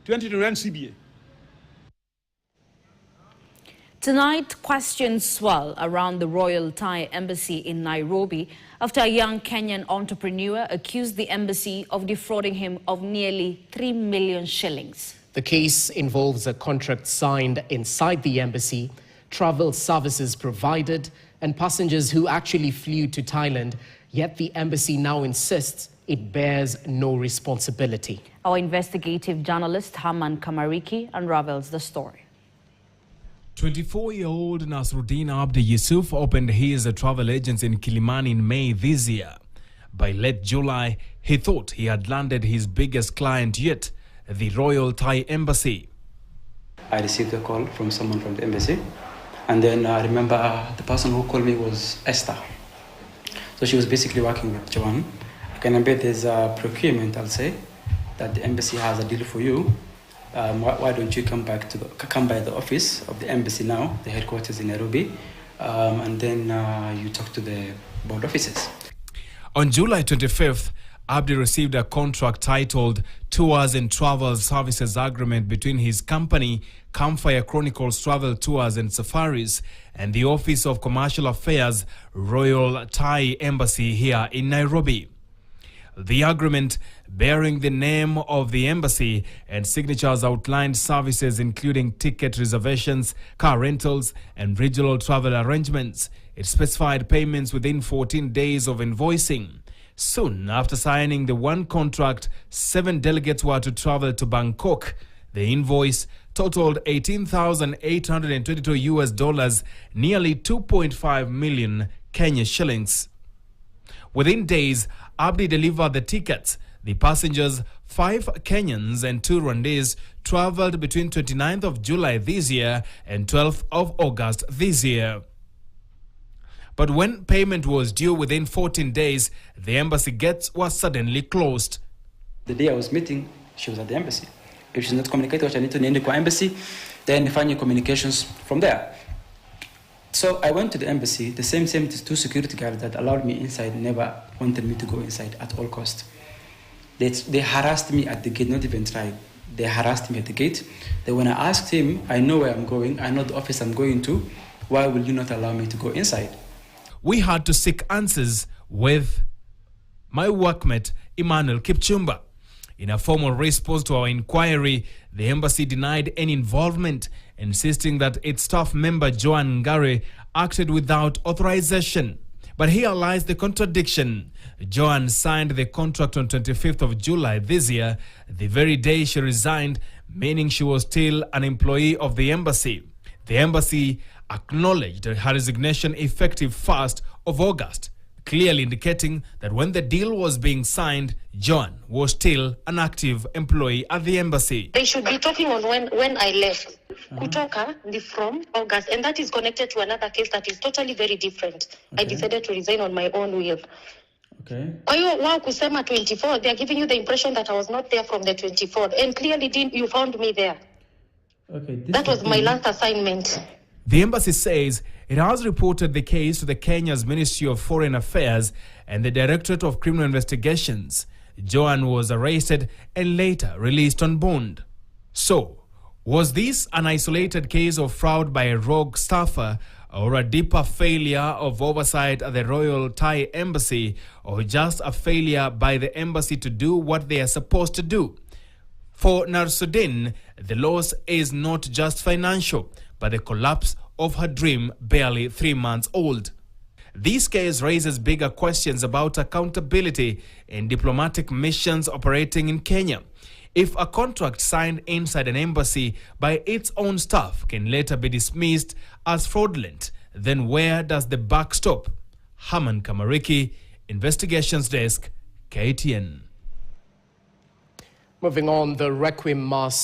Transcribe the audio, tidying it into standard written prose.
2021 CBA. Tonight, questions swirl around the Royal Thai Embassy in Nairobi after a young Kenyan entrepreneur accused the embassy of defrauding him of nearly 3 million shillings. The case involves a contract signed inside the embassy, travel services provided, and passengers who actually flew to Thailand, yet the embassy now insists it bears no responsibility. Our investigative journalist Haman Kamariki unravels the story. 24-year-old Nasruddin Abdi Yusuf opened his travel agency in Kilimani in May this year. By late July, he thought he had landed his biggest client yet, the Royal Thai Embassy. I received a call from someone from the embassy, and then I remember the person who called me was Esther. So she was basically working with Joan. I can embed there's a procurement, I'll say, that the embassy has a deal for you. Why don't you come by the office of the embassy now, the headquarters in Nairobi, and then you talk to the board officers. On July 25th, Abdi received a contract titled Tours and Travel Services Agreement between his company, Campfire Chronicles Travel Tours and Safaris, and the Office of Commercial Affairs, Royal Thai Embassy here in Nairobi. The agreement, bearing the name of the embassy and signatures, outlined services including ticket reservations, car rentals, and regional travel arrangements. It specified payments within 14 days of invoicing. Soon after signing the one contract, 7 delegates were to travel to Bangkok. The invoice totaled $18,822, nearly 2.5 million Kenya shillings. Within days, Abdi delivered the tickets. The passengers, 5 Kenyans and 2 Rwandese, traveled between 29th of July this year and 12th of August this year. But when payment was due within 14 days, the embassy gates were suddenly closed. The day I was meeting, she was at the embassy. If she's not communicating what I need to the embassy, then find your communications from there. So I went to the embassy. The same 2 security guards that allowed me inside never wanted me to go inside at all cost. They harassed me at the gate, not even tried. They harassed me at the gate. Then when I asked him, I know where I'm going, I know the office I'm going to, why will you not allow me to go inside? We had to seek answers with my workmate, Emmanuel Kipchumba. In a formal response to our inquiry, the embassy denied any involvement, insisting that its staff member Joan Ngare acted without authorization. But here lies the contradiction. Joan signed the contract on 25th of July this year, the very day she resigned, meaning she was still an employee of the embassy. The embassy acknowledged her resignation effective 1st of August, clearly indicating that when the deal was being signed, Joan was still an active employee at the embassy. They should be talking on when I left. Kutoka from August, and that is connected to another case that is totally very different. Okay. I decided to resign on my own will. Okay. Wow, kusema 24, they are giving you the impression that I was not there from the 24th, and clearly you found me there. Okay. That was my last assignment. The embassy says it has reported the case to the Kenya's Ministry of Foreign Affairs and the Directorate of Criminal Investigations. Joan was arrested and later released on bond. So, was this an isolated case of fraud by a rogue staffer, or a deeper failure of oversight at the Royal Thai Embassy, or just a failure by the embassy to do what they are supposed to do? For Nasruddin, the loss is not just financial, but the collapse of her dream barely 3 months old. This case raises bigger questions about accountability in diplomatic missions operating in Kenya. If a contract signed inside an embassy by its own staff can later be dismissed as fraudulent, then where does the buck stop? Haman Kamariki, Investigations Desk, KTN. Moving on, the Requiem Mass